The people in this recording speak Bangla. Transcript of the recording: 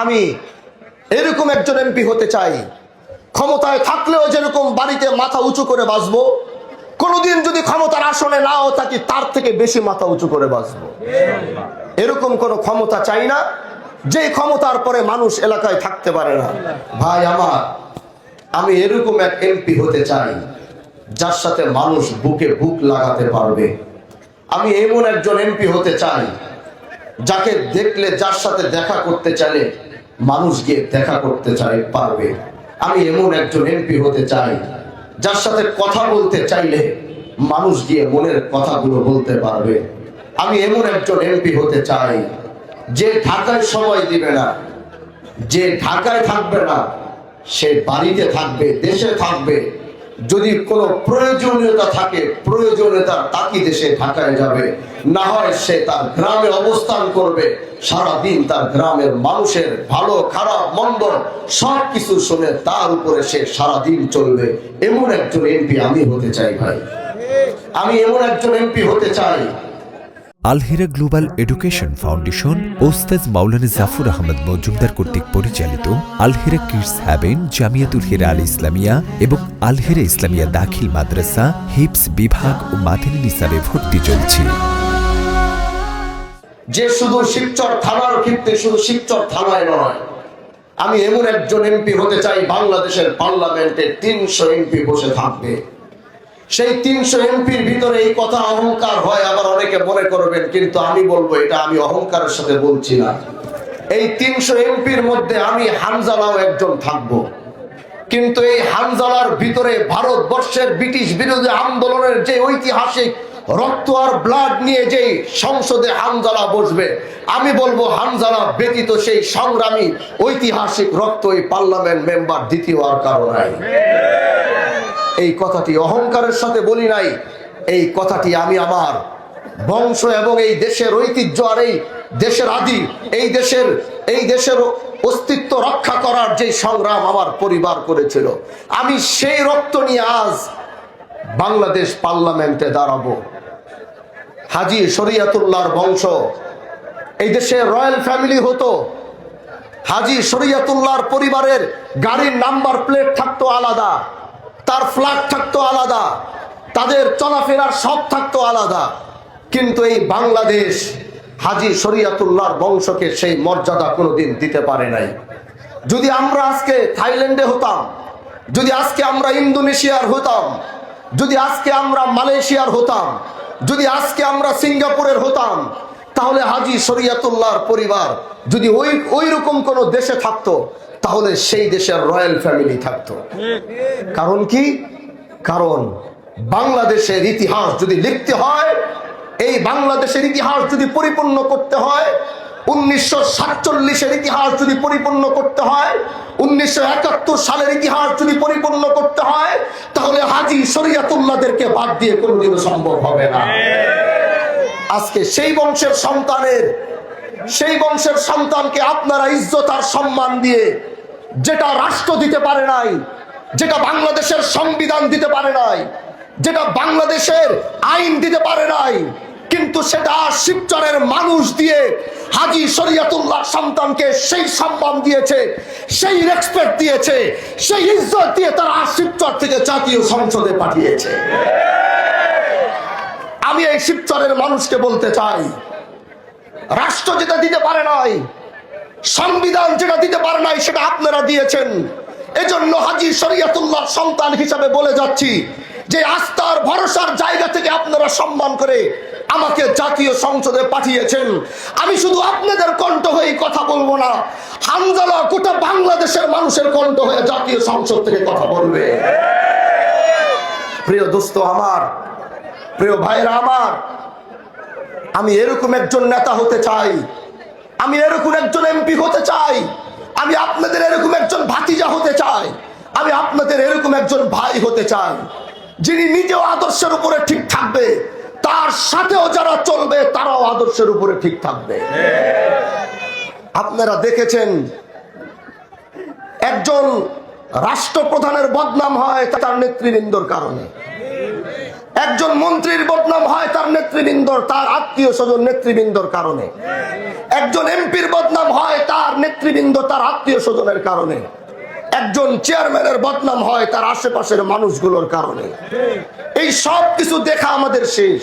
আমি এরকম একজন এমপি হতে চাই, ক্ষমতায় থাকলেও যেরকম বাড়িতে মাথা উঁচু করে বাঁচবো, কোনোদিন যদি ক্ষমতার আসনে নাও থাকি তার থেকে বেশি মাথা উঁচু করে বাঁচবো। এরকম কোন ক্ষমতা চাই না যে ক্ষমতার পরে মানুষ এলাকায় থাকতে পারে না। ভাই আমার, আমি এরকম এক এমপি হতে চাই যার সাথে মানুষ বুকে বুক লাগাতে পারবে। আমি এমন একজন এমপি হতে চাই যাকে দেখলে, যার সাথে দেখা করতে চাইলে মানুষ গিয়ে দেখা করতে পারবে। আমি এমন একজন এমপি হতে চাই যার সাথে কথা বলতে চাইলে মানুষ গিয়ে মনের কথাগুলো বলতে পারবে। আমি এমন একজন এমপি হতে চাই যে ঢাকায় সময় দিবে না, যে ঢাকায় থাকবে না সে বাড়িতে থাকবে, দেশে থাকবে। যদি কোনো প্রয়োজনীয়তা থাকে, প্রয়োজনীয়তার তাগিদে সে ঢাকায় যাবে, না হয় সে তার গ্রামে অবস্থান করবে। সারাদিন তার গ্রামের মানুষের ভালো খারাপ মন্দ সবকিছু শুনে তার উপরে সে সারাদিন চলবে। এমন একজন এমপি আমি হতে চাই ভাই, আমি এমন একজন এমপি হতে চাই। আল-হিরা গ্লোবাল এডুকেশন ফাউন্ডেশন ওস্তাদ মাওলানা জাফর আহমদ মজুমদার কর্তৃক পরিচালিত আল-হিরা কিডস হ্যাভেন, জামিয়াতুল হিরা আল ইসলামিয়া এবং আল-হিরা ইসলামিয়া দাখিল মাদ্রাসা হিপস বিভাগ ও মাদানী নিসাবে ভর্তি চলছে। যে শুধু শিবচর থানার ক্ষেত্রে, শুধু শিবচর থানায় নয়, আমি এমন একজন এমপি হতে চাই বাংলাদেশের পার্লামেন্টে 300 এমপি বসে থাকবে। সেই 300 এমপির ভিতরে এই কথা অহংকার হয়, আবার অনেকে মনে করবেন, কিন্তু আমি বলবো এটা আমি অহংকারের সাথে বলছি না। এই 300 এমপির মধ্যে আমি হানজালাও একজন থাকবো, কিন্তু এই হানজালার ভিতরে ভারতবর্ষের ব্রিটিশ বিরোধী আন্দোলনের যে ঐতিহাসিক রক্ত আর ব্লাড নিয়ে যে সংসদে হানজালা বসবে, আমি বলবো হানজালা ব্যতীত সেই সংগ্রামী ঐতিহাসিক রক্ত এই পার্লামেন্ট মেম্বার দ্বিতীয় আর কারো নাই। এই কথাটি অহংকারের সাথে বলি নাই, এই কথাটি আমি আমার বংশ এবং এই দেশের ঐতিহ্য আর এই দেশের আদি, এই দেশের অস্তিত্ব রক্ষা করার যে সংগ্রাম আমার পরিবার করেছিল, আমি সেই রক্ত নিয়ে আজ বাংলাদেশ পার্লামেন্টে দাঁড়াবো। হাজী শরীয়তুল্লাহর বংশ, এই দেশের রয়্যাল ফ্যামিলি হতো। হাজী শরীয়তুল্লাহর পরিবারের গাড়ির নাম্বার প্লেট থাকতো আলাদা, তার ফ্ল্যাগ থাকতো আলাদা, তাদের চলাফেরার সব থাকতো আলাদা। কিন্তু এই বাংলাদেশ হাজী শরীয়তুল্লাহর বংশকে সেই মর্যাদা কোনোদিন দিতে পারে নাই। যদি আমরা আজকে থাইল্যান্ডে হতাম, যদি আজকে আমরা ইন্দোনেশিয়ার হতাম, যদি আজকে আমরা মালয়েশিয়ার হতাম, যদি আজকে আমরা সিঙ্গাপুরের হতাম, তাহলে হাজী শরীয়তুল্লাহর পরিবার যদি ওই রকম কোন দেশে থাকতো, তাহলে সেই দেশের রয়্যাল ফ্যামিলি থাকতো। কারণ কি? কারণ বাংলাদেশের ইতিহাস যদি লিখতে হয়, এই বাংলাদেশের ইতিহাস যদি পরিপূর্ণ করতে হয়, 1947-এর ইতিহাস যদি পরিপূর্ণ করতে হয়, 1971 সালের ইতিহাস যদি পরিপূর্ণ করতে হয়, তাহলে হাজী শরীয়তুল্লাহদেরকে বাদ দিয়ে কোনোদিনও সম্ভব হবে না। আজকে সেই বংশের সন্তানকে আপনারা ইজ্জত আর সম্মান দিয়ে, যেটা রাষ্ট্র দিতে পারে নাই, যেটা বাংলাদেশের সংবিধান দিতে পারে নাই, যেটা বাংলাদেশের আইন দিতে পারে নাই, কিন্তু সেটা শিবচরের মানুষ দিয়ে হাজী শরীয়তুল্লাহ সন্তানকে সেই সম্মান দিয়েছে, সেই রেসপেক্ট দিয়েছে, সেই ইজ্জত দিয়ে তারা শিবচর থেকে জাতীয় সংসদে পাঠিয়েছে। আমি এই শিবচরের মানুষকে বলতে চাই, রাষ্ট্র যেটা দিতে পারে নাই, সংবিধান যেটা দিতে পারে নাই, সেটা আপনারা দিয়েছেন। এজন্য হাজী শরীয়তুল্লাহ সন্তান হিসাবে বলে যাচ্ছি যে আস্থার ভরসার জায়গা থেকে আপনারা সম্মান করে আমাকে জাতীয় সংসদে পাঠিয়েছেন। আমি শুধু আপনাদের কণ্ঠ হয়ে কথা বলবো না, হানজালা গোটা বাংলাদেশের মানুষের কণ্ঠ হয়ে জাতীয় সংসদ থেকে কথা বলবে। প্রিয় দোস্ত আমার, প্রিয় ভাইরা আমার, আমি এরকম একজন নেতা হতে চাই, আমি এরকম একজন এমপি হতে চাই, আমি আপনাদের এরকম একজন ভাতিজা হতে চাই, আমি আপনাদের এরকম একজন ভাই হতে চাই, যিনি নিজেও আদর্শের উপরে ঠিক থাকবে, তার সাথেও যারা চলবে তারাও আদর্শের উপরে ঠিক থাকবে। আপনারা দেখেছেন একজন রাষ্ট্রপ্রধানের বদনাম হয় তার নেতৃবৃন্দর কারণে। একজন মন্ত্রীর বদনাম হয় তার নেতৃবৃন্দর, তার আত্মীয় স্বজন নেতৃবৃন্দর কারণে। একজন এমপির বদনাম হয় তার নেতৃবৃন্দ, তার আত্মীয় স্বজনের কারণে। একজন চেয়ারম্যানের বদনাম হয় তার আশেপাশের মানুষগুলোর কারণে। এই সব কিছু দেখা আমাদের শেষ।